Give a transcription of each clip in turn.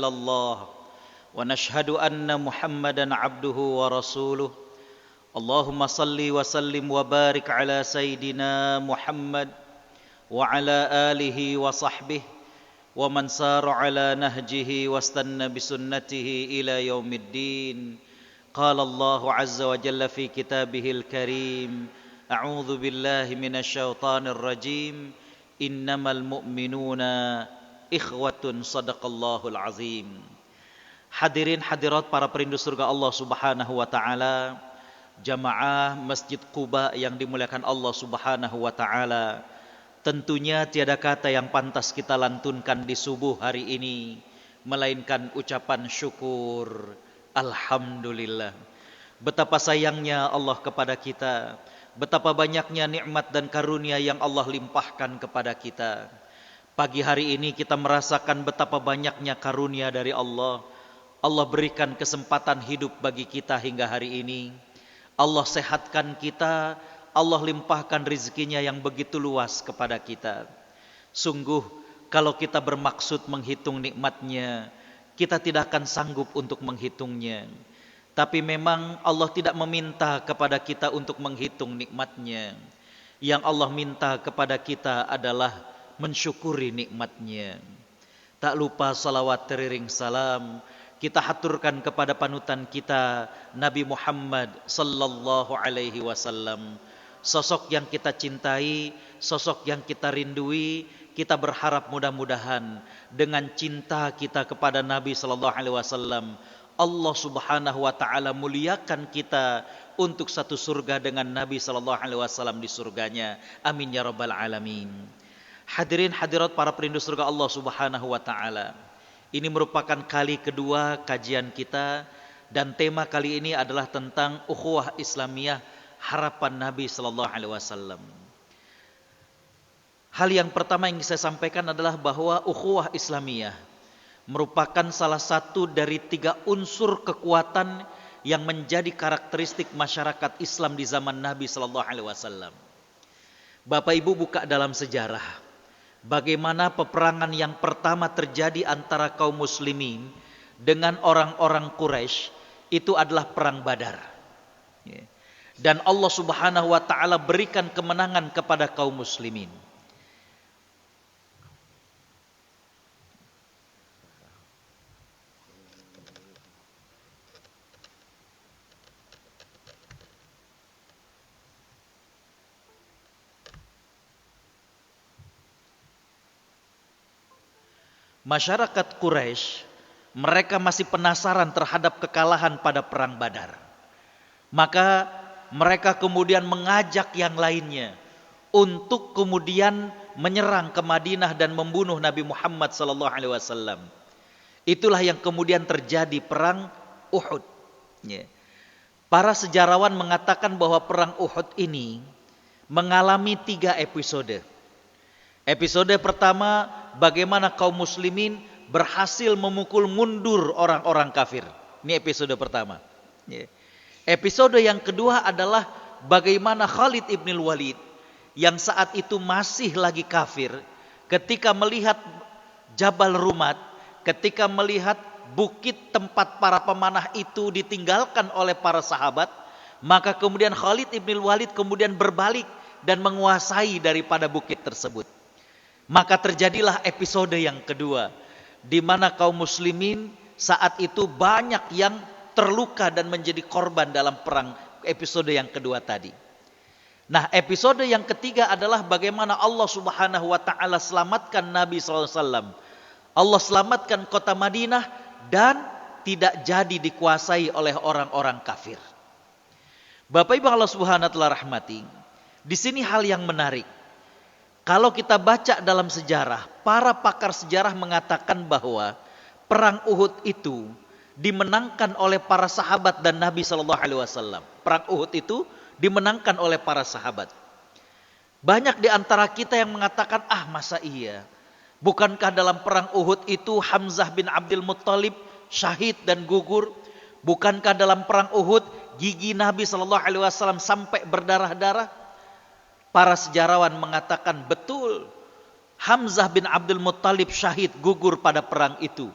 الله ونشهد أن محمدا عبده ورسوله اللهم صل وسلم وبارك على سيدنا محمد وعلى آله وصحبه ومن سار على نهجه واستنى بسنته إلى يوم الدين. قال الله عز وجل في كتابه الكريم أعوذ بالله من الشيطان الرجيم إنما المؤمنون ikhwatun sadaqallahul azim. Hadirin hadirat para perindu surga Allah Subhanahu wa taala, jamaah Masjid Quba yang dimuliakan Allah Subhanahu wa taala. Tentunya tiada kata yang pantas kita lantunkan di subuh hari ini melainkan ucapan syukur. Alhamdulillah. Betapa sayangnya Allah kepada kita, betapa banyaknya nikmat dan karunia yang Allah limpahkan kepada kita. Pagi hari ini kita merasakan betapa banyaknya karunia dari Allah. Allah berikan kesempatan hidup bagi kita hingga hari ini. Allah sehatkan kita, Allah limpahkan rezekinya yang begitu luas kepada kita. Sungguh kalau kita bermaksud menghitung nikmatnya, kita tidak akan sanggup untuk menghitungnya. Tapi memang Allah tidak meminta kepada kita untuk menghitung nikmatnya. Yang Allah minta kepada kita adalah mensyukuri nikmatnya. Tak lupa salawat teriring salam kita haturkan kepada panutan kita Nabi Muhammad sallallahu alaihi wasallam. Sosok yang kita cintai, sosok yang kita rindui. Kita berharap mudah-mudahan dengan cinta kita kepada Nabi sallallahu alaihi wasallam, Allah Subhanahu wa taala muliakan kita untuk satu surga dengan Nabi sallallahu alaihi wasallam di surganya. Amin ya rabbal alamin. Hadirin hadirat para perindu surga Allah Subhanahu wa taala. Ini merupakan kali kedua kajian kita dan tema kali ini adalah tentang ukhuwah Islamiyah, harapan Nabi sallallahu alaihi wasallam. Hal yang pertama yang saya sampaikan adalah bahwa ukhuwah Islamiyah merupakan salah satu dari 3 unsur kekuatan yang menjadi karakteristik masyarakat Islam di zaman Nabi sallallahu alaihi wasallam. Bapak Ibu buka dalam sejarah bagaimana peperangan yang pertama terjadi antara kaum muslimin dengan orang-orang Quraisy itu adalah perang Badar. Dan Allah Subhanahu wa taala berikan kemenangan kepada kaum muslimin. Masyarakat Quraisy, mereka masih penasaran terhadap kekalahan pada perang Badar. Maka mereka kemudian mengajak yang lainnya untuk kemudian menyerang ke Madinah dan membunuh Nabi Muhammad SAW. Itulah yang kemudian terjadi perang Uhud. Para sejarawan mengatakan bahwa perang Uhud ini mengalami 3 episode. Episode pertama, bagaimana kaum muslimin berhasil memukul mundur orang-orang kafir. Ini episode pertama. Episode yang kedua adalah bagaimana Khalid ibn Walid yang saat itu masih lagi kafir, ketika melihat Jabal Rumat, ketika melihat bukit tempat para pemanah itu ditinggalkan oleh para sahabat, maka kemudian Khalid ibn Walid kemudian berbalik dan menguasai daripada bukit tersebut. Maka terjadilah episode yang kedua, di mana kaum muslimin saat itu banyak yang terluka dan menjadi korban dalam perang episode yang kedua tadi. Nah, episode yang ketiga adalah bagaimana Allah Subhanahu wa taala selamatkan Nabi SAW. Allah selamatkan kota Madinah dan tidak jadi dikuasai oleh orang-orang kafir. Bapak Ibu Allah Subhanahu wa taala rahmati, di sini hal yang menarik. Kalau kita baca dalam sejarah, para pakar sejarah mengatakan bahwa perang Uhud itu dimenangkan oleh para sahabat dan Nabi sallallahu alaihi wasallam. Perang Uhud itu dimenangkan oleh para sahabat. Banyak di antara kita yang mengatakan, masa iya? Bukankah dalam perang Uhud itu Hamzah bin Abdul Muttalib syahid dan gugur? Bukankah dalam perang Uhud gigi Nabi sallallahu alaihi wasallam sampai berdarah-darah? Para sejarawan mengatakan betul, Hamzah bin Abdul Muttalib syahid gugur pada perang itu.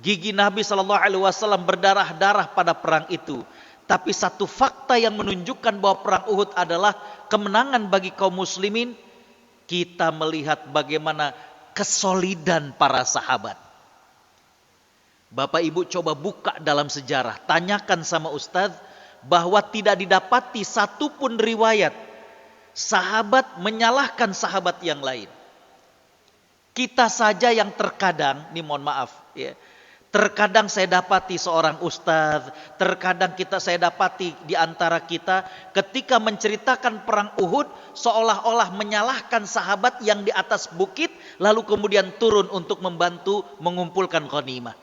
Gigi Nabi SAW berdarah-darah pada perang itu. Tapi satu fakta yang menunjukkan bahwa perang Uhud adalah kemenangan bagi kaum muslimin. Kita melihat bagaimana kesolidan para sahabat. Bapak Ibu coba buka dalam sejarah. Tanyakan sama Ustadz bahwa tidak didapati satupun riwayat sahabat menyalahkan sahabat yang lain. Kita saja yang terkadang, ini mohon maaf ya, terkadang saya dapati seorang ustadz, terkadang saya dapati di antara kita ketika menceritakan perang Uhud seolah-olah menyalahkan sahabat yang di atas bukit lalu kemudian turun untuk membantu mengumpulkan ghanimah.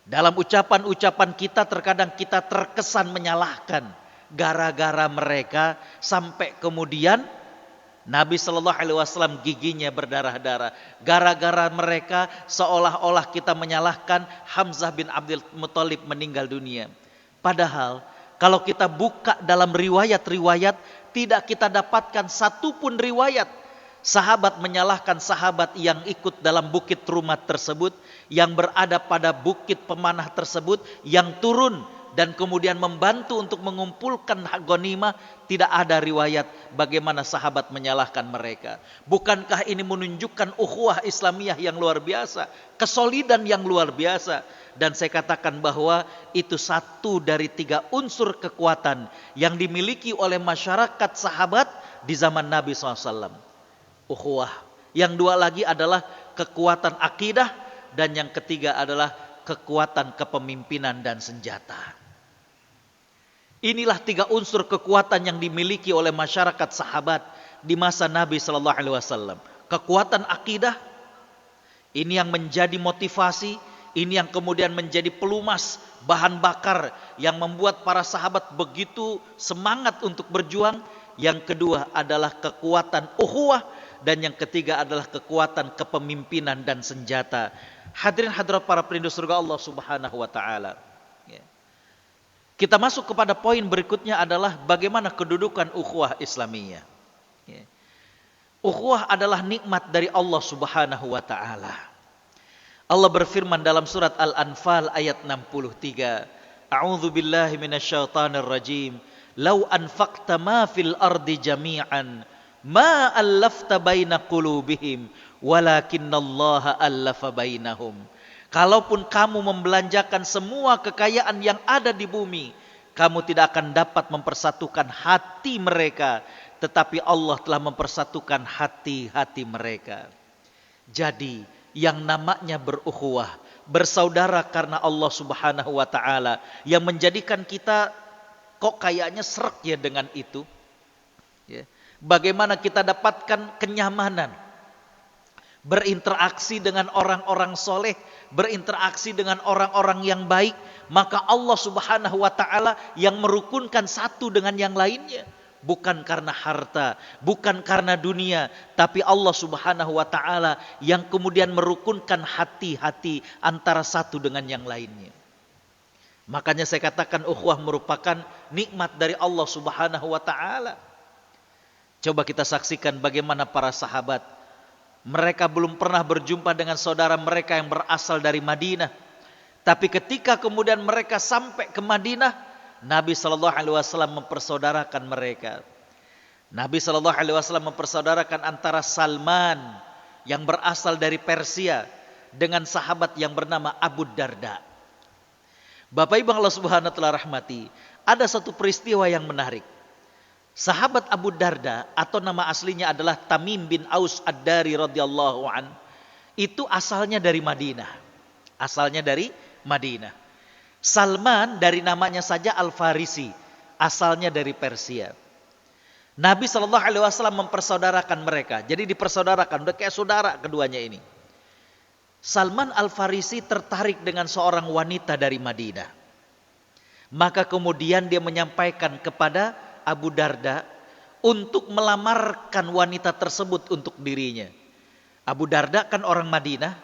Dalam ucapan-ucapan kita terkadang kita terkesan menyalahkan gara-gara mereka sampai kemudian Nabi SAW giginya berdarah-darah. Gara-gara mereka seolah-olah kita menyalahkan Hamzah bin Abdul Muthalib meninggal dunia. Padahal kalau kita buka dalam riwayat-riwayat tidak kita dapatkan satupun riwayat sahabat menyalahkan sahabat yang ikut dalam bukit Rumat tersebut, yang berada pada bukit pemanah tersebut, yang turun dan kemudian membantu untuk mengumpulkan ghanimah. Tidak ada riwayat bagaimana sahabat menyalahkan mereka. Bukankah ini menunjukkan ukhuwah Islamiyah yang luar biasa, kesolidan yang luar biasa. Dan saya katakan bahwa itu satu dari 3 unsur kekuatan yang dimiliki oleh masyarakat sahabat di zaman Nabi SAW. Ukhuwah. Yang 2 lagi adalah kekuatan akidah, dan yang ketiga adalah kekuatan kepemimpinan dan senjata. Inilah 3 unsur kekuatan yang dimiliki oleh masyarakat sahabat di masa Nabi Sallallahu Alaihi Wasallam. Kekuatan akidah, ini yang menjadi motivasi, ini yang kemudian menjadi pelumas, bahan bakar yang membuat para sahabat begitu semangat untuk berjuang. Yang kedua adalah kekuatan ukhuwah, dan yang ketiga adalah kekuatan kepemimpinan dan senjata. Hadirin hadirat para perindu surga Allah Subhanahu wa taala. Kita masuk kepada poin berikutnya adalah bagaimana kedudukan ukhuwah Islamiyah. Ukhuwah adalah nikmat dari Allah Subhanahu wa taala. Allah berfirman dalam surat Al-Anfal ayat 63, A'udzu billahi minasyaitonir rajim. Lau anfaqta ma fil ardi jami'an ma allafta baina qulubihim walakinnallaha allafa bainahum. Kalaupun kamu membelanjakan semua kekayaan yang ada di bumi, kamu tidak akan dapat mempersatukan hati mereka, tetapi Allah telah mempersatukan hati-hati mereka. Jadi, yang namanya berukhuwah, bersaudara karena Allah Subhanahu wa taala, yang menjadikan kita kok kayaknya srek ya dengan itu. Ya. Bagaimana kita dapatkan kenyamanan berinteraksi dengan orang-orang soleh, berinteraksi dengan orang-orang yang baik, maka Allah Subhanahu wa taala yang merukunkan satu dengan yang lainnya, bukan karena harta, bukan karena dunia, tapi Allah Subhanahu wa taala yang kemudian merukunkan hati-hati antara satu dengan yang lainnya. Makanya saya katakan ukhuwah merupakan nikmat dari Allah Subhanahu wa taala. Coba kita saksikan bagaimana para sahabat, mereka belum pernah berjumpa dengan saudara mereka yang berasal dari Madinah. Tapi ketika kemudian mereka sampai ke Madinah, Nabi SAW mempersaudarakan mereka. Nabi SAW mempersaudarakan antara Salman yang berasal dari Persia dengan sahabat yang bernama Abu Darda. Bapak Ibu Allah Subhanahu wa taala rahmati, ada satu peristiwa yang menarik. Sahabat Abu Darda atau nama aslinya adalah Tamim bin Aus Ad-Dari radhiyallahu an, itu asalnya dari Madinah. Asalnya dari Madinah. Salman dari namanya saja Al-Farisi, asalnya dari Persia. Nabi SAW mempersaudarakan mereka. Jadi dipersaudarakan, udah kayak saudara keduanya ini. Salman Al-Farisi tertarik dengan seorang wanita dari Madinah. Maka kemudian dia menyampaikan kepada Abu Darda untuk melamarkan wanita tersebut untuk dirinya. Abu Darda kan orang Madinah,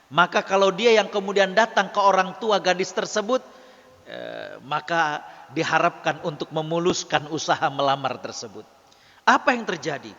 maka kalau dia yang kemudian datang ke orang tua gadis tersebut, maka diharapkan untuk memuluskan usaha melamar tersebut. Apa yang terjadi?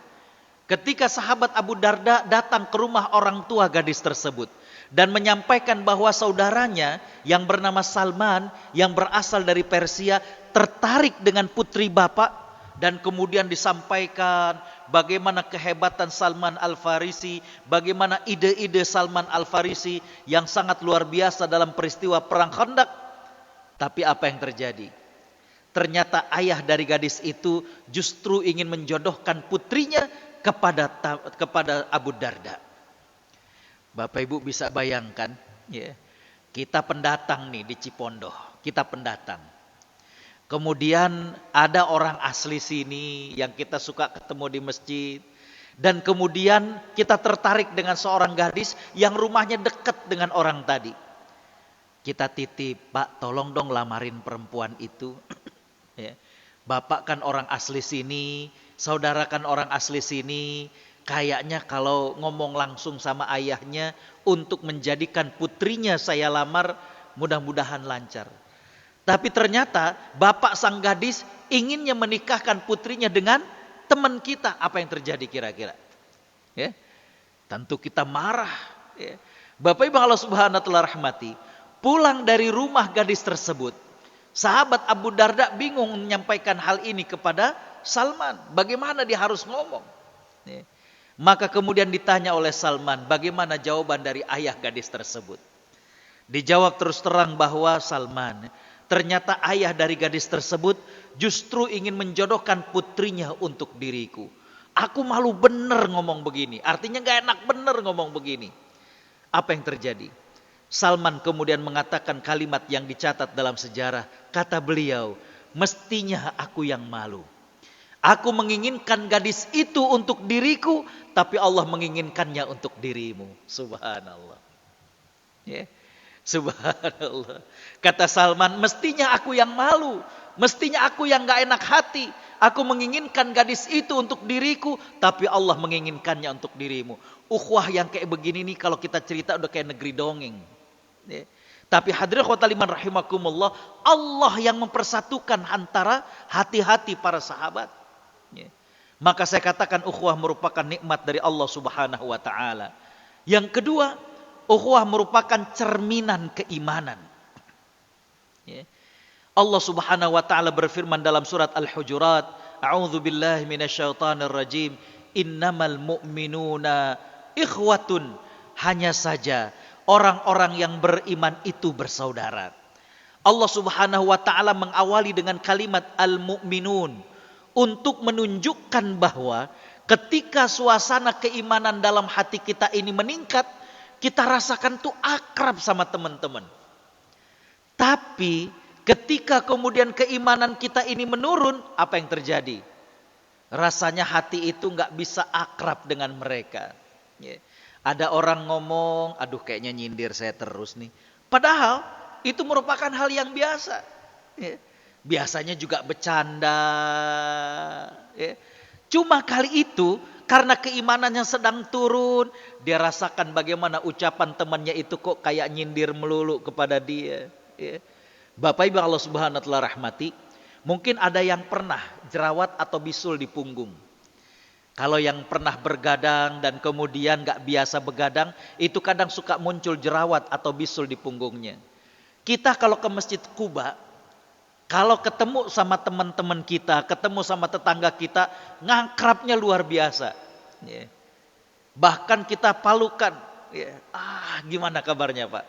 Ketika sahabat Abu Darda datang ke rumah orang tua gadis tersebut dan menyampaikan bahwa saudaranya yang bernama Salman yang berasal dari Persia tertarik dengan putri bapak, dan kemudian disampaikan bagaimana kehebatan Salman Al-Farisi, bagaimana ide-ide Salman Al-Farisi yang sangat luar biasa dalam peristiwa perang Khandaq. Tapi apa yang terjadi? Ternyata ayah dari gadis itu justru ingin menjodohkan putrinya kepada Abu Darda. Bapak Ibu bisa bayangkan, ya, kita pendatang nih di Cipondoh, kita pendatang. Kemudian ada orang asli sini yang kita suka ketemu di masjid, dan kemudian kita tertarik dengan seorang gadis yang rumahnya dekat dengan orang tadi. Kita titip, Pak, tolong dong lamarin perempuan itu. Ya. Bapak kan orang asli sini, saudara kan orang asli sini. Kayaknya kalau ngomong langsung sama ayahnya untuk menjadikan putrinya saya lamar, mudah-mudahan lancar. Tapi ternyata bapak sang gadis inginnya menikahkan putrinya dengan teman kita. Apa yang terjadi kira-kira? Ya. Tentu kita marah. Ya. Bapak Ibu Allah Subhanahu wa taala rahmati, pulang dari rumah gadis tersebut, sahabat Abu Darda bingung menyampaikan hal ini kepada Salman. Bagaimana dia harus ngomong? Ya. Maka kemudian ditanya oleh Salman, bagaimana jawaban dari ayah gadis tersebut? Dijawab terus terang bahwa Salman, ternyata ayah dari gadis tersebut justru ingin menjodohkan putrinya untuk diriku. Aku malu bener ngomong begini. Artinya gak enak bener ngomong begini. Apa yang terjadi? Salman kemudian mengatakan kalimat yang dicatat dalam sejarah. Kata beliau, mestinya aku yang malu. Aku menginginkan gadis itu untuk diriku, tapi Allah menginginkannya untuk dirimu. Subhanallah. Ya. Subhanallah. Kata Salman, mestinya aku yang malu. Mestinya aku yang gak enak hati. Aku menginginkan gadis itu untuk diriku, tapi Allah menginginkannya untuk dirimu. Ukhuwah yang kayak begini nih kalau kita cerita udah kayak negeri dongeng. Ya. Tapi hadirin khotaliman rahimakumullah, Allah yang mempersatukan antara hati-hati para sahabat. Ya. Maka saya katakan ukhuwah merupakan nikmat dari Allah Subhanahu wa taala. Yang kedua, ukhuwah merupakan cerminan keimanan. Ya. Allah Subhanahu wa taala berfirman dalam surat Al-Hujurat, A'udzu billahi minasyaitonir rajim, innamal mu'minuna ikhwatun. Hanya saja orang-orang yang beriman itu bersaudara. Allah Subhanahu wa taala mengawali dengan kalimat al-mu'minun untuk menunjukkan bahwa ketika suasana keimanan dalam hati kita ini meningkat, kita rasakan tuh akrab sama teman-teman. Tapi ketika kemudian keimanan kita ini menurun, apa yang terjadi? Rasanya hati itu nggak bisa akrab dengan mereka. Ya. Ada orang ngomong, aduh kayaknya nyindir saya terus nih. Padahal itu merupakan hal yang biasa. Ya. Biasanya juga bercanda. Ya. Cuma kali itu karena keimanannya sedang turun, dia rasakan bagaimana ucapan temannya itu kok kayak nyindir melulu kepada dia. Ya. Bapak Ibu Allah Subhanahu wa taala rahmati, mungkin ada yang pernah jerawat atau bisul di punggung. Kalau yang pernah bergadang dan kemudian gak biasa begadang, itu kadang suka muncul jerawat atau bisul di punggungnya. Kita kalau ke Masjid Quba, kalau ketemu sama teman-teman kita, ketemu sama tetangga kita, ngakrabnya luar biasa. Ya. Bahkan kita palukan. Ya. Gimana kabarnya Pak?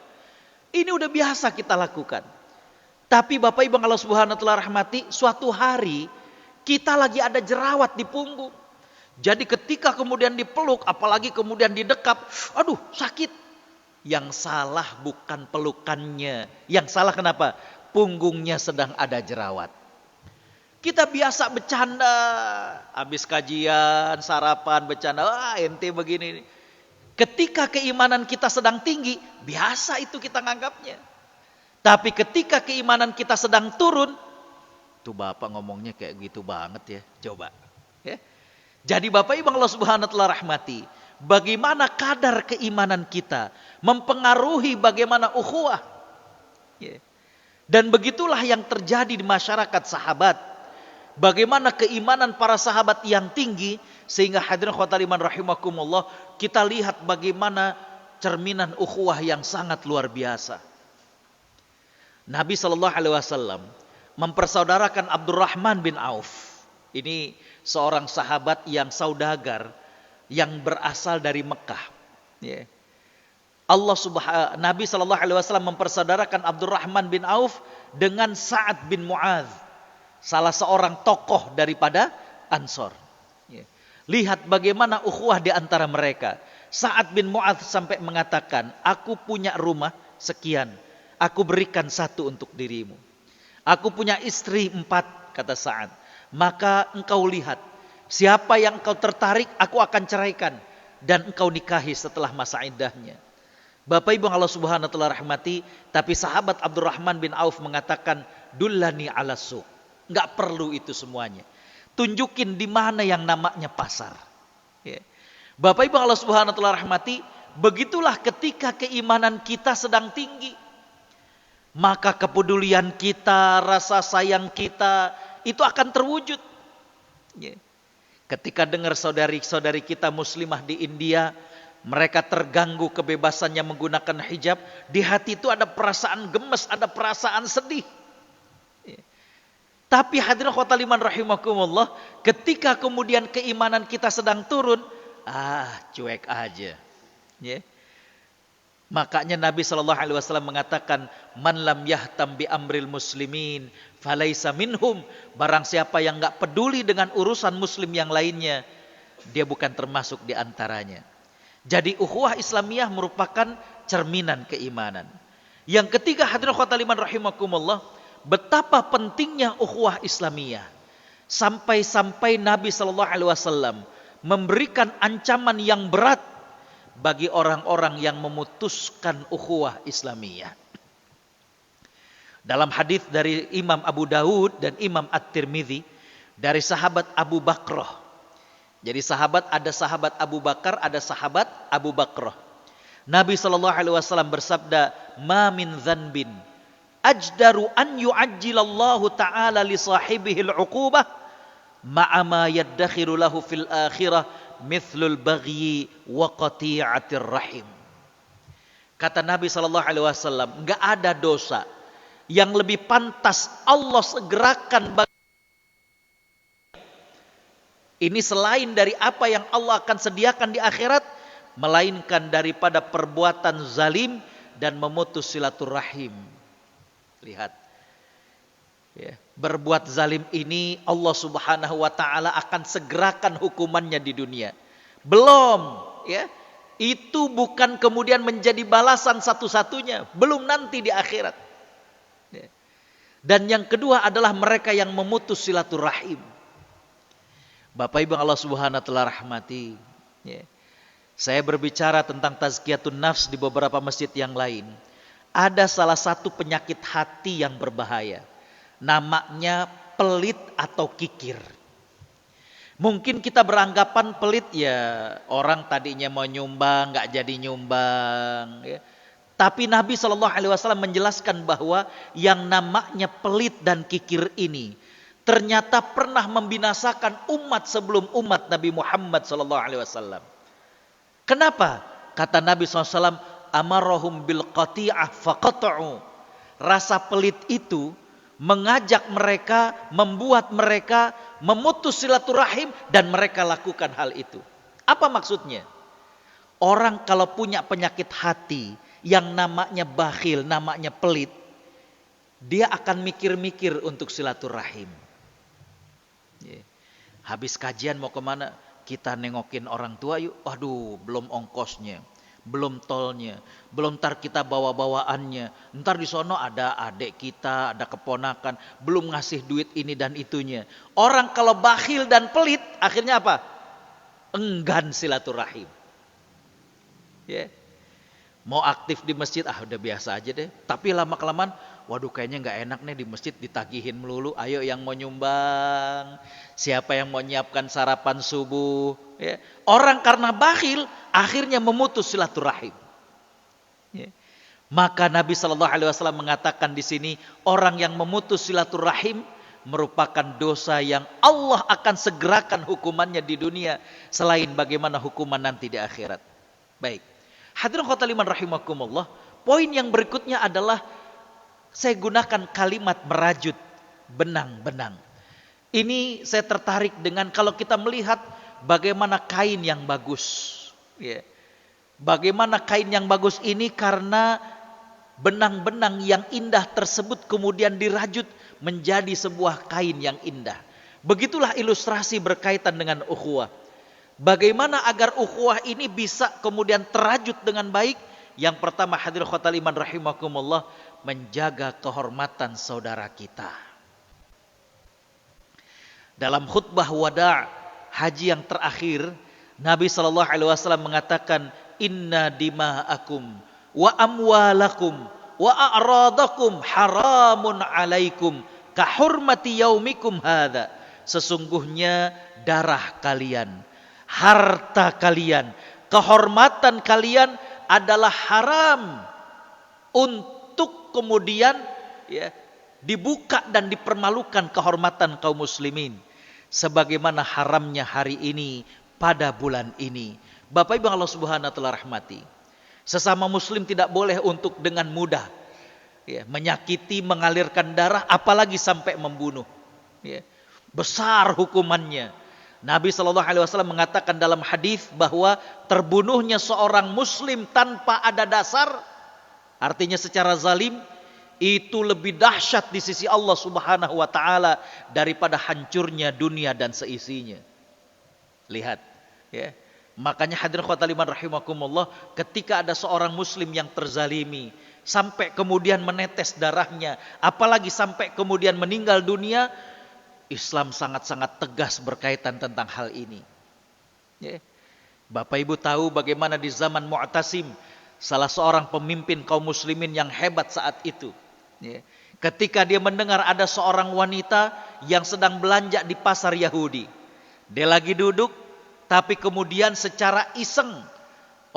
Ini udah biasa kita lakukan. Tapi Bapak Ibu Allah Subhanahu wa taala rahmati, suatu hari kita lagi ada jerawat di punggung. Jadi ketika kemudian dipeluk, apalagi kemudian didekap, aduh sakit. Yang salah bukan pelukannya. Yang salah kenapa? Punggungnya sedang ada jerawat. Kita biasa bercanda. Habis kajian, sarapan, bercanda. Ente begini. Ketika keimanan kita sedang tinggi, biasa itu kita nganggapnya. Tapi ketika keimanan kita sedang turun, tuh Bapak ngomongnya kayak gitu banget ya. Coba. Ya. Jadi Bapak Ibu Allah Subhanahu wa taala rahmati, bagaimana kadar keimanan kita mempengaruhi bagaimana ukhuwah. Ya. Dan begitulah yang terjadi di masyarakat sahabat. Bagaimana keimanan para sahabat yang tinggi, sehingga hadirin khotaliman rahimakumullah, kita lihat bagaimana cerminan ukhuwah yang sangat luar biasa. Nabi SAW mempersaudarakan Abdurrahman bin Auf. Ini seorang sahabat yang saudagar yang berasal dari Mekah. Ya. Nabi SAW mempersaudarakan Abdurrahman bin Auf dengan Sa'ad bin Mu'adz, salah seorang tokoh daripada Ansor. Ya. Lihat bagaimana ukhuwah di antara mereka. Sa'ad bin Mu'adz sampai mengatakan, aku punya rumah sekian, aku berikan 1 untuk dirimu. Aku punya istri 4, kata Sa'ad. Maka engkau lihat, siapa yang engkau tertarik, aku akan ceraikan. Dan engkau nikahi setelah masa iddahnya. Bapak Ibu Allah Subhanahu wa taala rahmati, tapi sahabat Abdurrahman bin Auf mengatakan, dullani ala suq. Enggak perlu itu semuanya. Tunjukin di mana yang namanya pasar. Ya. Bapak Ibu Allah Subhanahu wa taala rahmati, begitulah ketika keimanan kita sedang tinggi. Maka kepedulian kita, rasa sayang kita itu akan terwujud. Ya. Ketika dengar saudari-saudari kita muslimah di India, mereka terganggu kebebasannya menggunakan hijab, di hati itu ada perasaan gemes, ada perasaan sedih. Ya. Tapi hadirin khotal iman rahimakumullah, ketika kemudian keimanan kita sedang turun, cuek aja. Ya. Makanya Nabi SAW mengatakan, man lam yahtam bi amril muslimin falaisa minhum. Barang siapa yang enggak peduli dengan urusan muslim yang lainnya, dia bukan termasuk di antaranya. Jadi ukhuwah Islamiyah merupakan cerminan keimanan. Yang ketiga, hadirin khotal iman rahimakumullah, betapa pentingnya ukhuwah Islamiyah. Sampai-sampai Nabi SAW memberikan ancaman yang berat bagi orang-orang yang memutuskan ukhuwah Islamiyah. Dalam hadis dari Imam Abu Dawud dan Imam At-Tirmidzi dari sahabat Abu Bakrah. Jadi ada sahabat Abu Bakar, ada sahabat Abu Bakrah. Nabi SAW bersabda, "Ma min dzanbin ajdaru an yu'ajjilallahu ta'ala li sahibihi al-'uqubah ma'a ma yaddakhiru lahu fil akhirah mithlul baghyi wa qati'atir rahim." Kata Nabi SAW, enggak ada dosa yang lebih pantas Allah segerakan bagi ini selain dari apa yang Allah akan sediakan di akhirat, melainkan daripada perbuatan zalim dan memutus silaturahim. Lihat. Ya, berbuat zalim ini Allah Subhanahu wa taala akan segerakan hukumannya di dunia. Belum, ya. Itu bukan kemudian menjadi balasan satu-satunya, belum nanti di akhirat. Ya. Dan yang kedua adalah mereka yang memutus silaturahim. Bapak Ibu Allah Subhanahu wa taala rahmati, ya. Saya berbicara tentang tazkiyatun nafs di beberapa masjid yang lain. Ada salah satu penyakit hati yang berbahaya. Namanya pelit atau kikir. Mungkin kita beranggapan pelit, ya orang tadinya mau nyumbang nggak jadi nyumbang. Ya. Tapi Nabi SAW menjelaskan bahwa yang namanya pelit dan kikir ini ternyata pernah membinasakan umat sebelum umat Nabi Muhammad SAW. Kenapa? Kata Nabi SAW, amarahum bil qati'ah faqata'u. Rasa pelit itu mengajak mereka, membuat mereka memutus silaturahim dan mereka lakukan hal itu. Apa maksudnya? Orang kalau punya penyakit hati yang namanya bakhil, namanya pelit, dia akan mikir-mikir untuk silaturahim. Habis kajian mau kemana? Kita nengokin orang tua yuk. Aduh, belum ongkosnya, belum tolnya, belum ntar kita bawa-bawaannya. Ntar di sono ada adik kita, ada keponakan, belum ngasih duit ini dan itunya. Orang kalau bakhil dan pelit, akhirnya apa? Enggan silaturahim. Ya. Mau aktif di masjid, udah biasa aja deh. Tapi lama-kelamaan, waduh kayaknya gak enak nih di masjid ditagihin melulu. Ayo yang mau nyumbang, siapa yang mau nyiapkan sarapan subuh. Ya. Orang karena bakhil, akhirnya memutus silaturahim. Ya. Maka Nabi SAW mengatakan di sini, orang yang memutus silaturahim merupakan dosa yang Allah akan segerakan hukumannya di dunia, selain bagaimana hukuman nanti di akhirat. Baik. Hadirin khotaliman rahimakumullah, poin yang berikutnya adalah saya gunakan kalimat merajut, benang-benang. Ini saya tertarik dengan kalau kita melihat bagaimana kain yang bagus. Ya. Bagaimana kain yang bagus ini karena benang-benang yang indah tersebut kemudian dirajut menjadi sebuah kain yang indah. Begitulah ilustrasi berkaitan dengan ukhuwah. Bagaimana agar ukhuwah ini bisa kemudian terajut dengan baik? Yang pertama, hadirin khotal iman rahimakumullah, menjaga kehormatan saudara kita. Dalam khutbah wada' haji yang terakhir, Nabi SAW mengatakan, inna dima'akum wa amwalakum wa a'radakum haramun alaikum kahurmati yaumikum hadha. Sesungguhnya darah kalian, harta kalian, kehormatan kalian adalah haram untuk kemudian dibuka dan dipermalukan kehormatan kaum muslimin. Sebagaimana haramnya hari ini pada bulan ini. Bapak Ibu Allah Subhanahu wa taala rahmati. Sesama muslim tidak boleh untuk dengan mudah menyakiti, mengalirkan darah, apalagi sampai membunuh. Besar hukumannya. Nabi SAW mengatakan dalam hadis bahwa terbunuhnya seorang muslim tanpa ada dasar, artinya secara zalim, itu lebih dahsyat di sisi Allah Subhanahu wa taala daripada hancurnya dunia dan seisinya. Lihat, ya. Makanya hadirin khotal iman rahimakumullah, ketika ada seorang muslim yang terzalimi sampai kemudian menetes darahnya, apalagi sampai kemudian meninggal dunia, Islam sangat-sangat tegas berkaitan tentang hal ini. Ya. Bapak Ibu tahu bagaimana di zaman Mu'tasim, salah seorang pemimpin kaum muslimin yang hebat saat itu. Ya. Ketika dia mendengar ada seorang wanita yang sedang belanja di pasar Yahudi. Dia lagi duduk, tapi kemudian secara iseng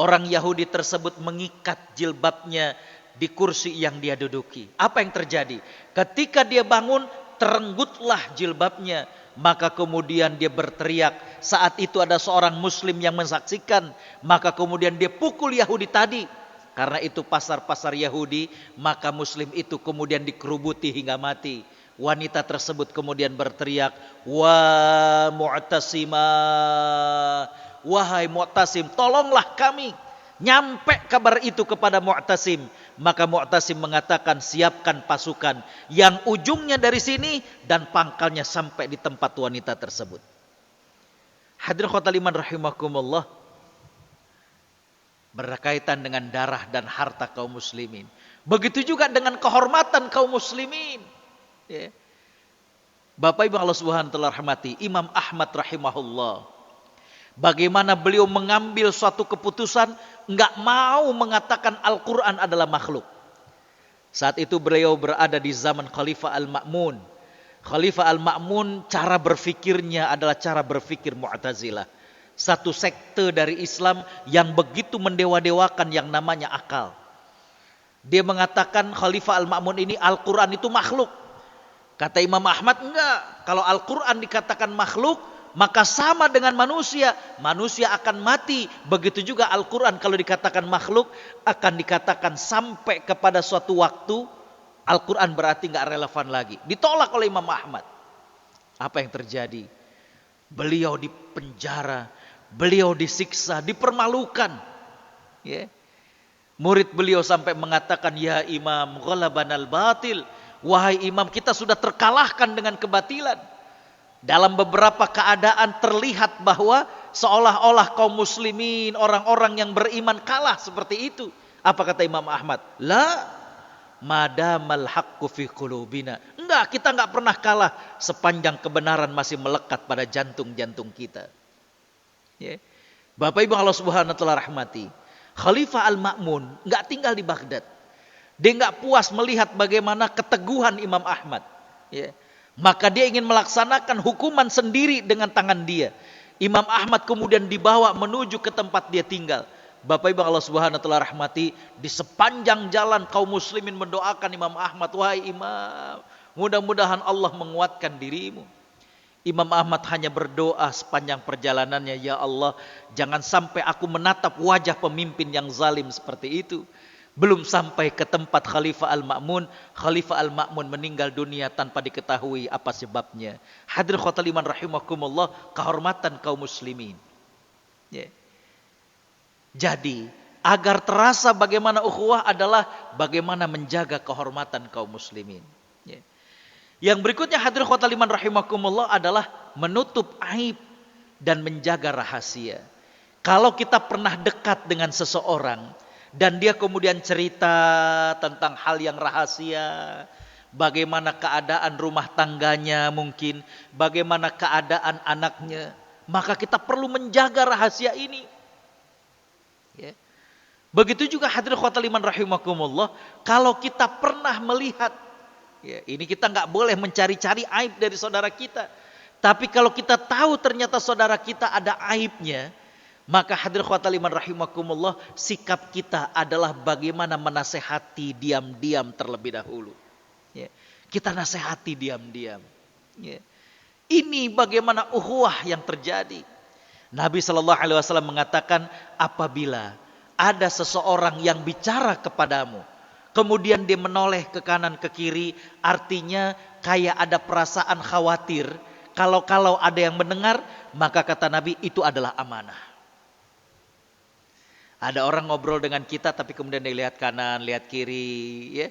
orang Yahudi tersebut mengikat jilbabnya di kursi yang dia duduki. Apa yang terjadi? Ketika dia bangun, terenggutlah jilbabnya. Maka kemudian dia berteriak. Saat itu ada seorang muslim yang mensaksikan. Maka kemudian dia pukul Yahudi tadi. Karena itu pasar-pasar Yahudi, maka muslim itu kemudian dikerubuti hingga mati. Wanita tersebut kemudian berteriak, "Wa Mu'tasimah, wahai Mu'tasim, tolonglah kami." Nyampe kabar itu kepada Mu'tasim. Maka Mu'tasim mengatakan, siapkan pasukan yang ujungnya dari sini dan pangkalnya sampai di tempat wanita tersebut. Hadirin khotal iman rahimakumullah, berkaitan dengan darah dan harta kaum muslimin. Begitu juga dengan kehormatan kaum muslimin. Ya. Bapak Ibu Allah Subhanahu wa taala rahmati, Imam Ahmad rahimahullah, bagaimana beliau mengambil suatu keputusan, enggak mau mengatakan Al-Quran adalah makhluk. Saat itu beliau berada di zaman Khalifah Al-Ma'mun. Khalifah Al-Ma'mun cara berfikirnya adalah cara berfikir Mu'tazilah. Satu sekte dari Islam yang begitu mendewa-dewakan yang namanya akal. Dia mengatakan Khalifah Al-Ma'mun ini Al-Quran itu makhluk. Kata Imam Ahmad, enggak. Kalau Al-Quran dikatakan makhluk, maka sama dengan manusia. Manusia akan mati. Begitu juga Al-Quran kalau dikatakan makhluk, akan dikatakan sampai kepada suatu waktu, Al-Quran berarti enggak relevan lagi. Ditolak oleh Imam Ahmad. Apa yang terjadi? Beliau dipenjara, beliau disiksa, dipermalukan. Ya. Murid beliau sampai mengatakan, ya Imam, ghalabanal batil. Wahai Imam, kita sudah terkalahkan dengan kebatilan. Dalam beberapa keadaan terlihat bahwa seolah-olah kaum muslimin, orang-orang yang beriman kalah seperti itu. Apa kata Imam Ahmad? La madamal haqqu fi qulubina. Enggak, kita enggak pernah kalah sepanjang kebenaran masih melekat pada jantung-jantung kita. Ya. Bapak Ibu Allah Subhanahu wa taala rahmati, Khalifah Al-Ma'mun enggak tinggal di Baghdad. Dia enggak puas melihat bagaimana keteguhan Imam Ahmad. Ya. Maka dia ingin melaksanakan hukuman sendiri dengan tangan dia. Imam Ahmad kemudian dibawa menuju ke tempat dia tinggal. Bapak Ibu Allah Subhanahu wa taala rahmati, di sepanjang jalan kaum muslimin mendoakan Imam Ahmad, wahai Imam, mudah-mudahan Allah menguatkan dirimu. Imam Ahmad hanya berdoa sepanjang perjalanannya, ya Allah, jangan sampai aku menatap wajah pemimpin yang zalim seperti itu. Belum sampai ke tempat Khalifah Al-Ma'mun, Khalifah Al-Ma'mun meninggal dunia tanpa diketahui apa sebabnya. Hadirin khotal iman rahimakumullah, kehormatan kaum muslimin. Ya. Jadi, agar terasa bagaimana ukhuwah adalah bagaimana menjaga kehormatan kaum muslimin. Ya. Yang berikutnya hadirin khotal iman rahimakumullah adalah menutup aib dan menjaga rahasia. Kalau kita pernah dekat dengan seseorang dan dia kemudian cerita tentang hal yang rahasia, bagaimana keadaan rumah tangganya mungkin, bagaimana keadaan anaknya, maka kita perlu menjaga rahasia ini. Ya. Begitu juga hadirin khotal iman rahimakumullah, kalau kita pernah melihat, ya, ini kita nggak boleh mencari-cari aib dari saudara kita. Tapi kalau kita tahu ternyata saudara kita ada aibnya, maka hadirin khotal iman rahimakumullah, sikap kita adalah bagaimana menasehati diam-diam terlebih dahulu. Ya. Kita nasihati diam-diam. Ya. Ini bagaimana ukhuwah yang terjadi. Nabi SAW mengatakan, apabila ada seseorang yang bicara kepadamu, kemudian dia menoleh ke kanan ke kiri, artinya kayak ada perasaan khawatir. Kalau ada yang mendengar, maka kata Nabi itu adalah amanah. Ada orang ngobrol dengan kita tapi kemudian dia lihat kanan, lihat kiri. Ya.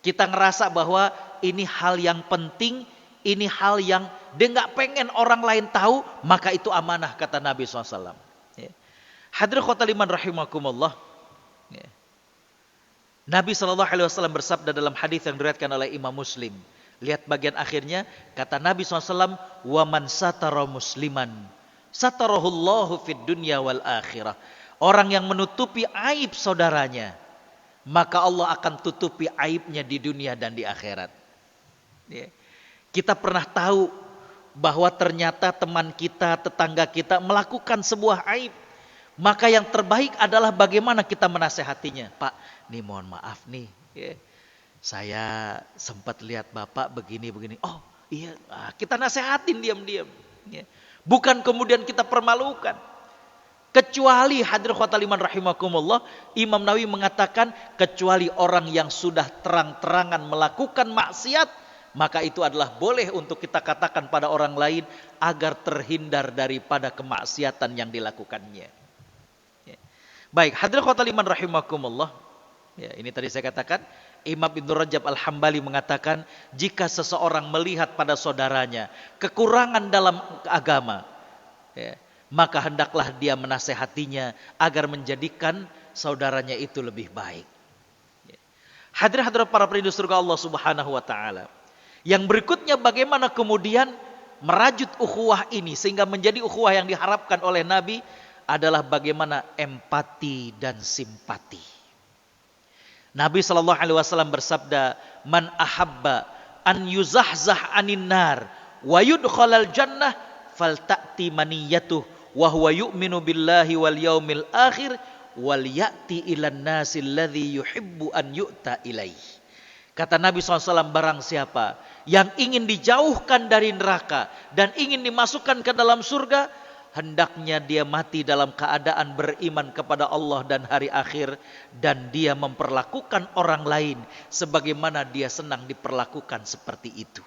Kita ngerasa bahwa ini hal yang penting, ini hal yang dia nggak pengen orang lain tahu, maka itu amanah kata Nabi SAW. Ya. Hadirin khotal iman rahimakumullah. Ya. Nabi SAW bersabda dalam hadis yang diriwayatkan oleh Imam Muslim. Lihat bagian akhirnya, kata Nabi SAW, wa man satara musliman satarahullahu fid dunya wal akhirah. Orang yang menutupi aib saudaranya, maka Allah akan tutupi aibnya di dunia dan di akhirat. Ya. Kita pernah tahu bahwa ternyata teman kita, tetangga kita melakukan sebuah aib. Maka yang terbaik adalah bagaimana kita menasehatinya. Pak, nih mohon maaf nih. Ya. Saya sempat lihat Bapak begini-begini. Oh iya, kita nasehatin diam-diam. Ya. Bukan kemudian kita permalukan. Kecuali hadirin khotal iman rahimakumullah, Imam Nawawi mengatakan kecuali orang yang sudah terang-terangan melakukan maksiat, maka itu adalah boleh untuk kita katakan pada orang lain agar terhindar daripada kemaksiatan yang dilakukannya. Ya. Baik, hadirin khotal iman rahimakumullah. Ya, ini tadi saya katakan Imam Ibnu Rajab Al-Hambali mengatakan jika seseorang melihat pada saudaranya kekurangan dalam agama, ya, maka hendaklah dia menasehatinya agar menjadikan saudaranya itu lebih baik. Ya. Hadirin para perindu surga Allah Subhanahu wa taala. Yang berikutnya bagaimana kemudian merajut ukhuwah ini sehingga menjadi ukhuwah yang diharapkan oleh Nabi adalah bagaimana empati dan simpati. Nabi SAW bersabda, man ahabba an yuzahzah anin nar wa yudkhalal jannah falta'ti maniyatuh wa huwa yu'minu billahi wal yaumil akhir wal ya'ti ilan nasil ladzi yuhibbu an yu'ta ilaih. Kata Nabi SAW, barang siapa yang ingin dijauhkan dari neraka dan ingin dimasukkan ke dalam surga, hendaknya dia mati dalam keadaan beriman kepada Allah dan hari akhir, dan dia memperlakukan orang lain sebagaimana dia senang diperlakukan seperti itu.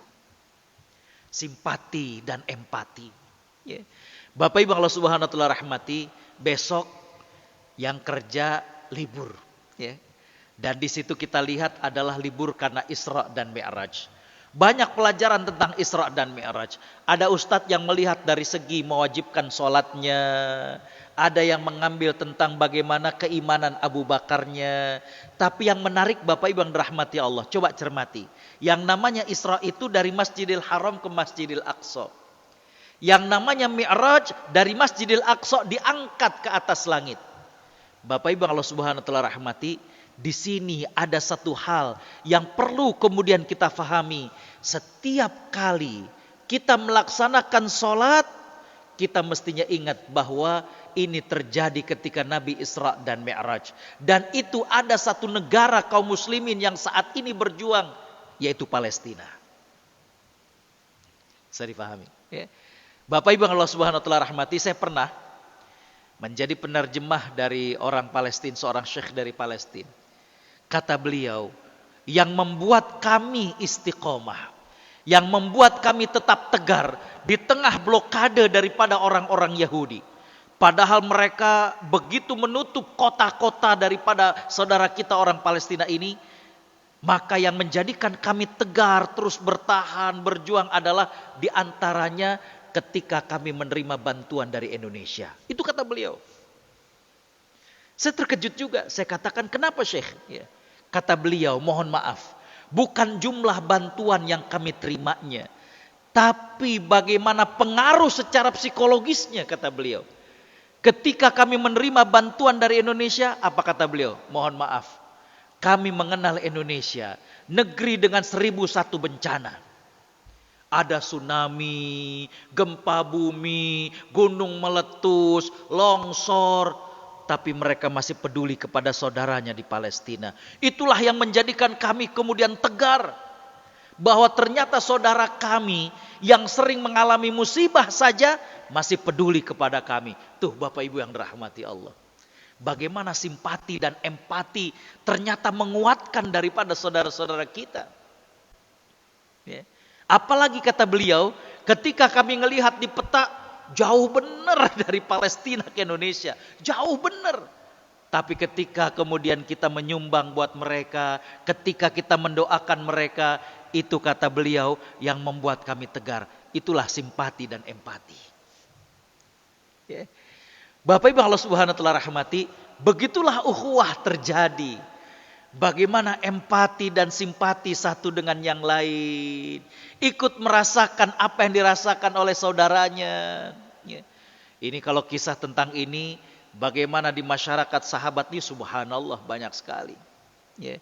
Simpati dan empati. Ya. Bapak Ibu Allah Subhanahu wa taala rahmati, besok yang kerja libur. Ya. Dan di situ kita lihat adalah libur karena Isra dan Mi'raj. Banyak pelajaran tentang Isra dan Mi'raj. Ada ustadz yang melihat dari segi mewajibkan sholatnya. Ada yang mengambil tentang bagaimana keimanan Abu Bakarnya. Tapi yang menarik Bapak Ibu yang dirahmati Allah, coba cermati. Yang namanya Isra itu dari Masjidil Haram ke Masjidil Aqsa. Yang namanya Mi'raj dari Masjidil Aqsa diangkat ke atas langit. Bapak Ibu Allah Subhanahu wa taala rahmati, di sini ada satu hal yang perlu kemudian kita fahami. Setiap kali kita melaksanakan sholat, kita mestinya ingat bahwa ini terjadi ketika Nabi Isra dan Mi'raj. Dan itu ada satu negara kaum muslimin yang saat ini berjuang, yaitu Palestina. Bisa difahami? Ya. Bapak Ibu Allah Subhanahu wa taala rahmati, saya pernah menjadi penerjemah dari orang Palestina, seorang syekh dari Palestina. Kata beliau, yang membuat kami istiqomah, yang membuat kami tetap tegar di tengah blokade daripada orang-orang Yahudi. Padahal mereka begitu menutup kota-kota daripada saudara kita orang Palestina ini. Maka yang menjadikan kami tegar, terus bertahan, berjuang adalah diantaranya ketika kami menerima bantuan dari Indonesia. Itu kata beliau. Saya terkejut juga, saya katakan kenapa Syekh? Ya. Kata beliau, mohon maaf, bukan jumlah bantuan yang kami terimanya, tapi bagaimana pengaruh secara psikologisnya, kata beliau. Ketika kami menerima bantuan dari Indonesia, apa kata beliau? Mohon maaf, kami mengenal Indonesia, negeri dengan 1001 bencana. Ada tsunami, gempa bumi, gunung meletus, longsor. Tapi mereka masih peduli kepada saudaranya di Palestina. Itulah yang menjadikan kami kemudian tegar. Bahwa ternyata saudara kami yang sering mengalami musibah saja masih peduli kepada kami. Tuh Bapak Ibu yang dirahmati Allah. Bagaimana simpati dan empati ternyata menguatkan daripada saudara-saudara kita. Ya. Apalagi kata beliau, ketika kami melihat di peta, jauh benar dari Palestina ke Indonesia. Jauh benar. Tapi ketika kemudian kita menyumbang buat mereka, ketika kita mendoakan mereka, itu kata beliau yang membuat kami tegar. Itulah simpati dan empati. Ya. Bapak Ibu Allah Subhanahu wa taala rahmati, begitulah ukhuwah terjadi. Bagaimana empati dan simpati satu dengan yang lain. Ikut merasakan apa yang dirasakan oleh saudaranya. Ya. Ini kalau kisah tentang ini, bagaimana di masyarakat sahabat ini subhanallah banyak sekali. Ya.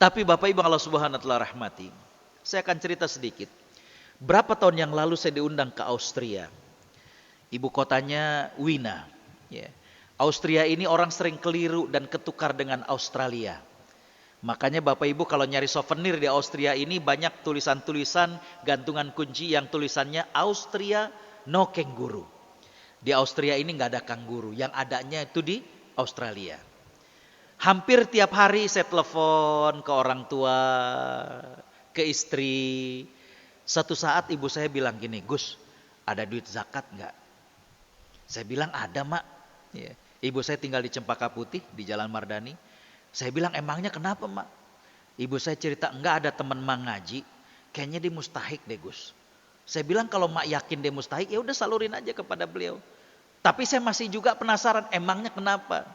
Tapi Bapak Ibu Allah Subhanahu wa taala rahmati, saya akan cerita sedikit. Berapa tahun yang lalu saya diundang ke Austria. Ibu kotanya Wina. Ya. Austria ini orang sering keliru dan ketukar dengan Australia. Makanya Bapak Ibu kalau nyari souvenir di Austria ini banyak tulisan-tulisan gantungan kunci yang tulisannya Austria no kenguru. Di Austria ini nggak ada kanguru, yang adanya itu di Australia. Hampir tiap hari saya telepon ke orang tua, ke istri. Satu saat ibu saya bilang gini, Gus, ada duit zakat nggak? Saya bilang ada mak. Ya. Ibu saya tinggal di Cempaka Putih di Jalan Mardani. Saya bilang emangnya kenapa mak? Ibu saya cerita enggak, ada teman mak ngaji, kayaknya dia mustahik deh Gus. Saya bilang kalau mak yakin dia mustahik ya udah salurin aja kepada beliau. Tapi saya masih juga penasaran emangnya kenapa?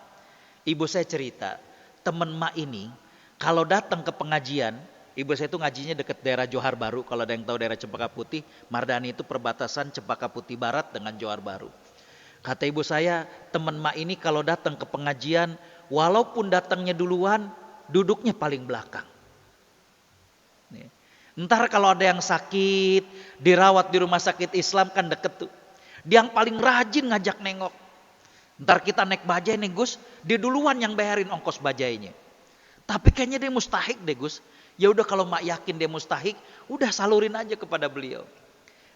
Ibu saya cerita teman mak ini kalau datang ke pengajian, ibu saya itu ngajinya dekat daerah Johar Baru. Kalau ada yang tahu daerah Cempaka Putih, Mardani itu perbatasan Cempaka Putih Barat dengan Johar Baru. Kata ibu saya, teman mak ini kalau datang ke pengajian, walaupun datangnya duluan, duduknya paling belakang. Ntar kalau ada yang sakit, dirawat di rumah sakit Islam kan deket tuh. Dia yang paling rajin ngajak nengok. Ntar kita naik bajai nih Gus, dia duluan yang bayarin ongkos bajainya. Tapi kayaknya dia mustahik deh Gus. Ya udah kalau mak yakin dia mustahik, udah salurin aja kepada beliau.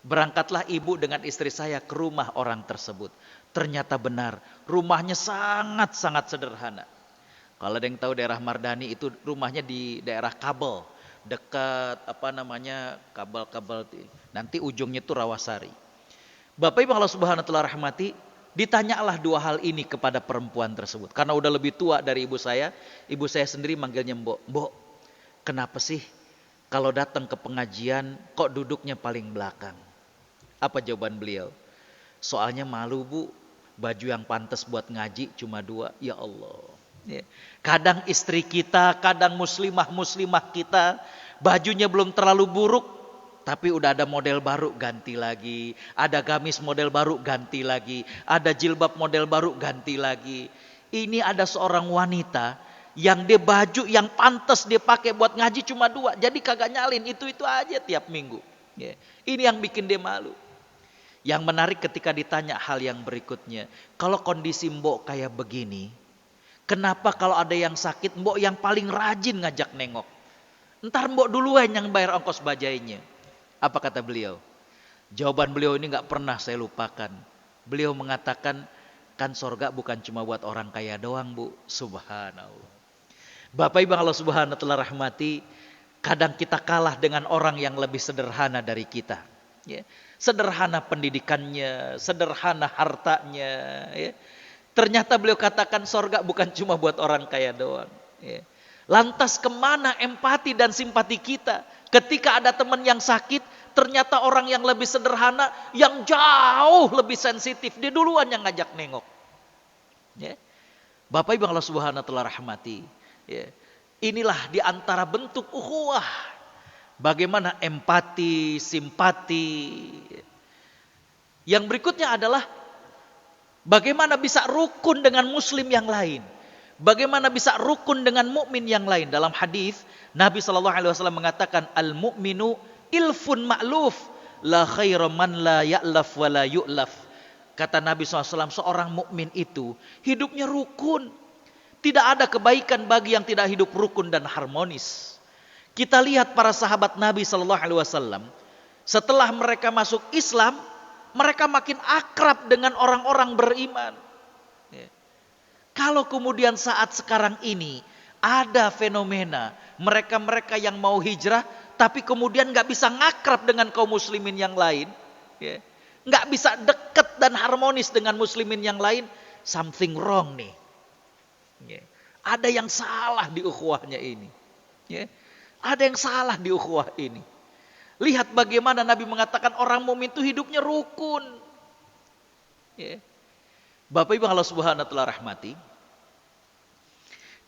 Berangkatlah ibu dengan istri saya ke rumah orang tersebut. Ternyata benar, rumahnya sangat-sangat sederhana. Kalau ada yang tahu daerah Mardani itu rumahnya di daerah Kabel. Dekat kabel-kabel. Nanti ujungnya itu Rawasari. Bapak Ibu Allah Subhanahu wa taala rahmati, ditanyalah dua hal ini kepada perempuan tersebut. Karena udah lebih tua dari ibu saya sendiri manggilnya Mbok. Mbok, kenapa sih kalau datang ke pengajian kok duduknya paling belakang? Apa jawaban beliau? Soalnya malu bu, baju yang pantas buat ngaji cuma 2. Ya Allah. Ya. Kadang istri kita, kadang muslimah kita, bajunya belum terlalu buruk, tapi udah ada model baru ganti lagi. Ada gamis model baru ganti lagi. Ada jilbab model baru ganti lagi. Ini ada seorang wanita yang dia baju yang pantas dia pakai buat ngaji cuma 2. Jadi kagak nyalin, itu aja tiap minggu. Ya. Ini yang bikin dia malu. Yang menarik ketika ditanya hal yang berikutnya. Kalau kondisi mbok kayak begini, kenapa kalau ada yang sakit mbok yang paling rajin ngajak nengok? Ntar mbok duluan yang bayar ongkos bajainya. Apa kata beliau? Jawaban beliau ini nggak pernah saya lupakan. Beliau mengatakan, kan sorga bukan cuma buat orang kaya doang, Bu. Subhanallah. Bapak Ibu Allah Subhanahu wa taala rahmati, kadang kita kalah dengan orang yang lebih sederhana dari kita. Ya. Sederhana pendidikannya, sederhana hartanya. Ya. Ternyata beliau katakan sorga bukan cuma buat orang kaya doang. Ya. Lantas kemana empati dan simpati kita ketika ada teman yang sakit, ternyata orang yang lebih sederhana, yang jauh lebih sensitif, dia duluan yang ngajak nengok. Ya. Bapak Ibu Allah Subhanahu wa taala rahmati. Ya. Inilah di antara bentuk ukhuwah. Bagaimana empati, simpati. Yang berikutnya adalah bagaimana bisa rukun dengan muslim yang lain. Bagaimana bisa rukun dengan mukmin yang lain. Dalam hadis Nabi SAW mengatakan, al-mu'minu ilfun ma'luf, la khaira man la ya'laf wa la yu'laf. Kata Nabi SAW, seorang mukmin itu hidupnya rukun. Tidak ada kebaikan bagi yang tidak hidup rukun dan harmonis. Kita lihat para sahabat Nabi SAW, setelah mereka masuk Islam, mereka makin akrab dengan orang-orang beriman. Ya. Kalau kemudian saat sekarang ini ada fenomena mereka-mereka yang mau hijrah, tapi kemudian nggak bisa ngakrab dengan kaum muslimin yang lain, ya. Nggak bisa dekat dan harmonis dengan muslimin yang lain, something wrong nih. Ya. Ada yang salah di ukhuwahnya ini. Ya. Ada yang salah di ukhuwah ini. Lihat bagaimana Nabi mengatakan orang mukmin itu hidupnya rukun. Ya. Bapak Ibu Allah Subhanahu wa taala rahmati.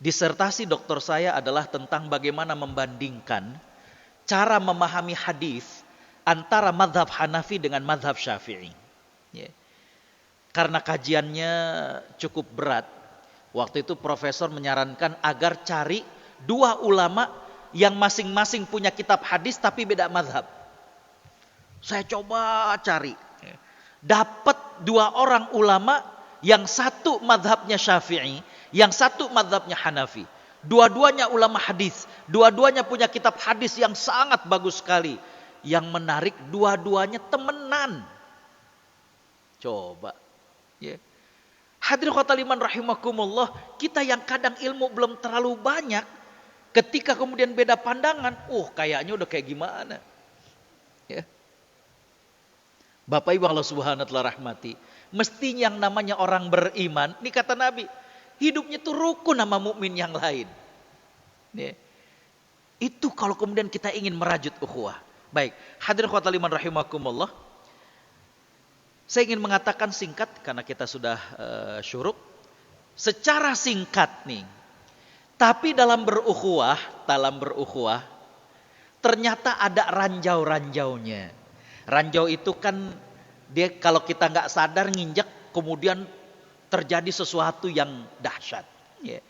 Disertasi doktor saya adalah tentang bagaimana membandingkan cara memahami hadis antara mazhab Hanafi dengan mazhab Syafi'i. Ya. Karena kajiannya cukup berat. Waktu itu profesor menyarankan agar cari dua ulama yang masing-masing punya kitab hadis tapi beda mazhab. Saya coba cari. Dapat dua orang ulama, yang satu mazhabnya Syafi'i, yang satu mazhabnya Hanafi. Dua-duanya ulama hadis, dua-duanya punya kitab hadis yang sangat bagus sekali. Yang menarik, dua-duanya temenan. Coba. Ya. Hadirin khotaliman rahimakumullah, kita yang kadang ilmu belum terlalu banyak, ketika kemudian beda pandangan, kayaknya udah kayak gimana. Ya. Bapak Ibu Allah Subhanahu wa taala rahmati, mestinya yang namanya orang beriman, ini kata Nabi, hidupnya tuh rukun sama mukmin yang lain. Ya. Itu kalau kemudian kita ingin merajut ukhuwah. Baik, hadirin khotaliman rahimakumullah, saya ingin mengatakan singkat karena kita sudah syuruk. Secara singkat nih. Tapi dalam berukhuwah ternyata ada ranjau-ranjaunya. Ranjau itu kan dia kalau kita nggak sadar nginjek kemudian terjadi sesuatu yang dahsyat. Ya.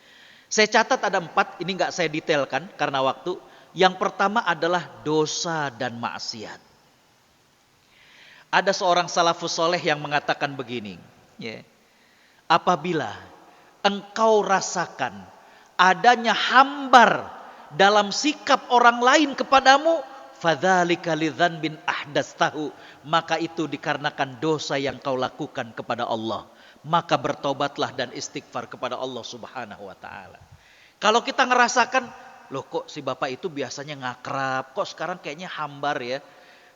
Saya catat ada 4, ini nggak saya detailkan karena waktu. Yang pertama adalah dosa dan maksiat. Ada seorang salafus soleh yang mengatakan begini, ya, apabila engkau rasakan adanya hambar dalam sikap orang lain kepadamu, fadzalika lidzanbin ahdatstahu, maka itu dikarenakan dosa yang kau lakukan kepada Allah. Maka bertobatlah dan istighfar kepada Allah Subhanahu wa taala. Kalau kita ngerasakan, loh kok si bapak itu biasanya ngakrab, kok sekarang kayaknya hambar ya.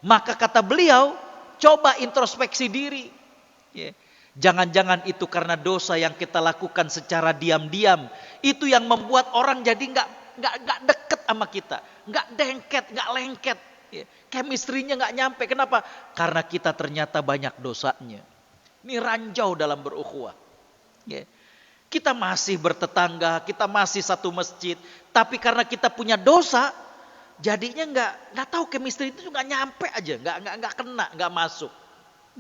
Maka kata beliau, coba introspeksi diri. Ya. Jangan-jangan itu karena dosa yang kita lakukan secara diam-diam. Itu yang membuat orang jadi nggak deket sama kita. Nggak dengket, nggak lengket. Ya. Chemistry-nya nggak nyampe. Kenapa? Karena kita ternyata banyak dosanya. Ini ranjau dalam berukhuwah. Ya. Kita masih bertetangga, kita masih satu masjid. Tapi karena kita punya dosa, jadinya nggak tahu chemistry itu nggak nyampe aja, nggak kena, nggak masuk.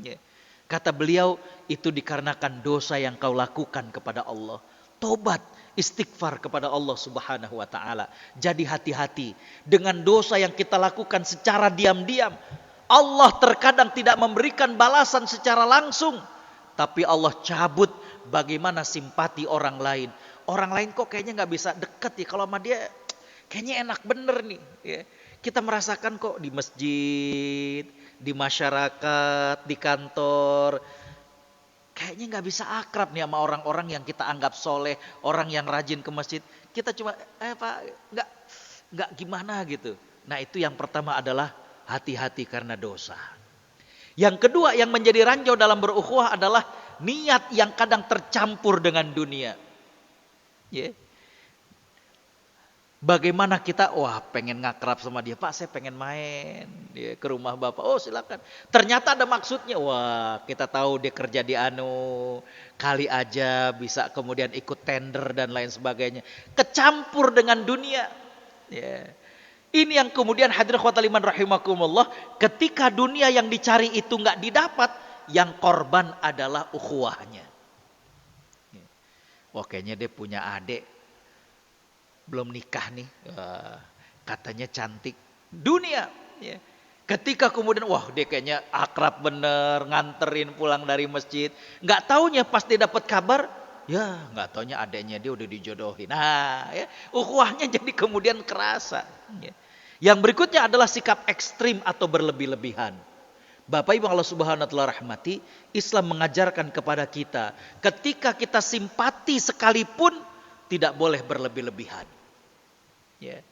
Ya. Kata beliau, itu dikarenakan dosa yang kau lakukan kepada Allah. Tobat, istighfar kepada Allah Subhanahu wa taala. Jadi hati-hati dengan dosa yang kita lakukan secara diam-diam. Allah terkadang tidak memberikan balasan secara langsung, tapi Allah cabut bagaimana simpati orang lain. Orang lain kok kayaknya nggak bisa deket ya, kalau sama dia kayaknya enak bener nih. Ya. Kita merasakan kok di masjid, di masyarakat, di kantor. Kayaknya nggak bisa akrab nih sama orang-orang yang kita anggap soleh, orang yang rajin ke masjid. Kita cuma, Pak, nggak gimana gitu. Nah itu yang pertama adalah hati-hati karena dosa. Yang kedua yang menjadi ranjau dalam berukhuwah adalah niat yang kadang tercampur dengan dunia. Yeah. Bagaimana kita, pengen ngakrab sama dia, Pak saya pengen main ke rumah Bapak, silakan. Ternyata ada maksudnya, kita tahu dia kerja di kali aja bisa kemudian ikut tender dan lain sebagainya. Kecampur dengan dunia. Ya. Ini yang kemudian hadirin khotbah liman rahimakumullah, ketika dunia yang dicari itu nggak didapat, yang korban adalah ukhuwahnya. Kayaknya dia punya adik, belum nikah nih, katanya cantik. Dunia, ya. Ketika kemudian, dia kayaknya akrab bener, nganterin pulang dari masjid. Nggak taunya pas dia dapat kabar, nggak taunya adiknya dia udah dijodohin. Nah, ya, ukhuwahnya jadi kemudian kerasa. Ya. Yang berikutnya adalah sikap ekstrim atau berlebih-lebihan. Bapak Ibu Allah Subhanahu wa taala rahmati, Islam mengajarkan kepada kita, ketika kita simpati sekalipun tidak boleh berlebih-lebihan. Ya.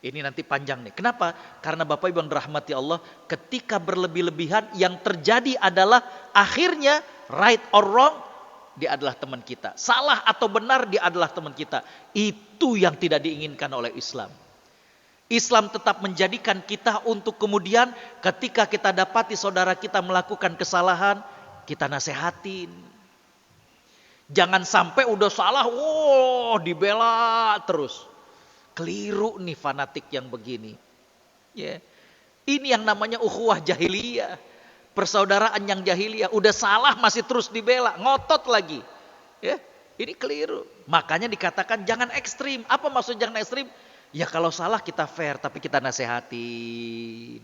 Ini nanti panjang nih. Kenapa? Karena Bapak Ibu yang dirahmati Allah, ketika berlebih-lebihan yang terjadi adalah akhirnya right or wrong, dia adalah teman kita. Salah atau benar, dia adalah teman kita. Itu yang tidak diinginkan oleh Islam. Islam tetap menjadikan kita untuk kemudian ketika kita dapati saudara kita melakukan kesalahan, kita nasehatin. Jangan sampai udah salah, dibela terus. Keliru nih fanatik yang begini. Ya. Ini yang namanya ukhuwah jahiliyah. Persaudaraan yang jahiliyah. Udah salah masih terus dibela, ngotot lagi. Ya. Ini keliru. Makanya dikatakan jangan ekstrim. Apa maksud jangan ekstrim? Ya kalau salah kita fair, tapi kita nasehatin.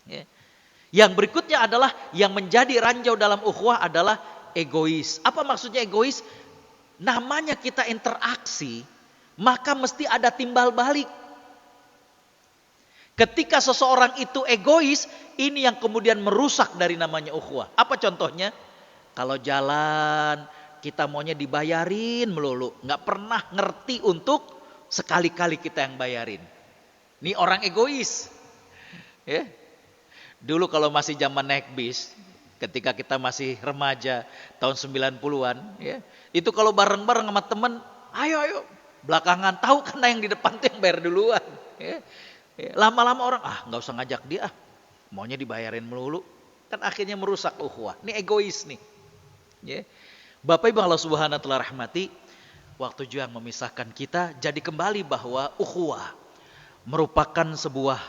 Ya. Yang berikutnya adalah yang menjadi ranjau dalam ukhuwah adalah egois. Apa maksudnya egois? Namanya kita interaksi, maka mesti ada timbal balik. Ketika seseorang itu egois, ini yang kemudian merusak dari namanya ukhuwah. Apa contohnya? Kalau jalan, kita maunya dibayarin melulu. Nggak pernah ngerti untuk sekali-kali kita yang bayarin. Ini orang egois. Ya. Dulu kalau masih zaman naik bis, ketika kita masih remaja, tahun 90-an, ya, itu kalau bareng-bareng sama temen, ayo, belakangan tahu karena yang di depan tuh yang bayar duluan. Ya. Ya. Lama-lama orang, nggak usah ngajak dia, maunya dibayarin melulu. Kan akhirnya merusak ukhuwah. Ini egois nih. Ya. Bapak Ibu Allah Subhanahu wa taala rahmati, waktu juga yang memisahkan kita, jadi kembali bahwa ukhuwah merupakan sebuah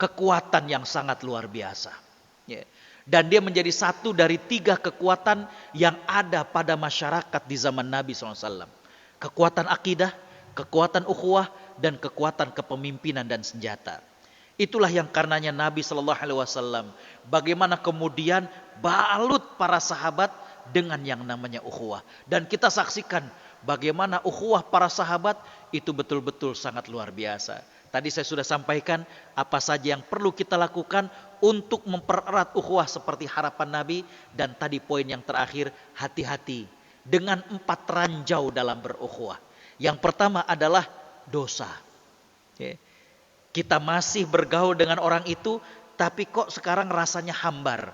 kekuatan yang sangat luar biasa. Ya. Dan dia menjadi satu dari 3 kekuatan yang ada pada masyarakat di zaman Nabi SAW. Kekuatan akidah, kekuatan ukhuwah, dan kekuatan kepemimpinan dan senjata. Itulah yang karenanya Nabi SAW bagaimana kemudian balut para sahabat dengan yang namanya ukhuwah. Dan kita saksikan bagaimana ukhuwah para sahabat itu betul-betul sangat luar biasa. Tadi saya sudah sampaikan apa saja yang perlu kita lakukan untuk mempererat ukhuwah seperti harapan Nabi. Dan tadi poin yang terakhir, hati-hati dengan 4 ranjau dalam berukhuwah. Yang pertama adalah dosa. Kita masih bergaul dengan orang itu, tapi kok sekarang rasanya hambar.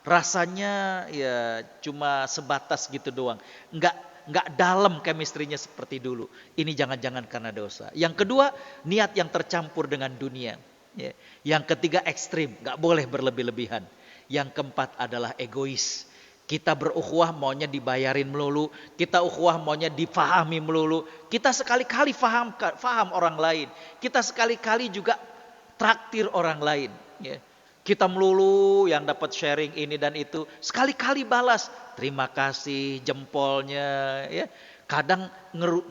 Rasanya ya cuma sebatas gitu doang. Enggak dalam chemistry-nya seperti dulu. Ini jangan-jangan karena dosa. Yang kedua, niat yang tercampur dengan dunia. Ya. Yang ketiga, ekstrim, enggak boleh berlebih-lebihan. Yang keempat adalah egois. Kita berukhuwah maunya dibayarin melulu, kita ukhuwah maunya difahami melulu. Kita sekali-kali faham orang lain. Kita sekali-kali juga traktir orang lain. Ya. Kita melulu yang dapat sharing ini dan itu. Sekali-kali balas. Terima kasih jempolnya. Ya. Kadang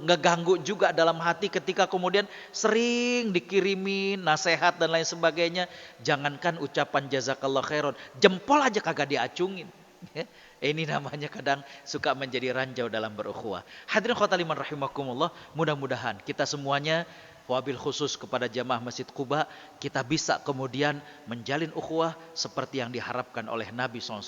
ngeganggu juga dalam hati ketika kemudian sering dikirimin nasihat dan lain sebagainya. Jangankan ucapan jazakallah khairan. Jempol aja kagak diacungin. Ya. Ini namanya kadang suka menjadi ranjau dalam berukhuwah. Hadirin khotbah liman rahimakumullah. Mudah-mudahan kita semuanya wabil khusus kepada jamaah Masjid Quba, kita bisa kemudian menjalin ukhuwah seperti yang diharapkan oleh Nabi SAW.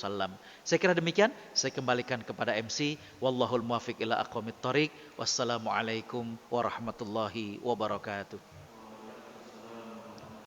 Saya kira demikian, saya kembalikan kepada MC. Wallahul muwaffiq ila aqwamit thoriq. Wassalamualaikum warahmatullahi wabarakatuh.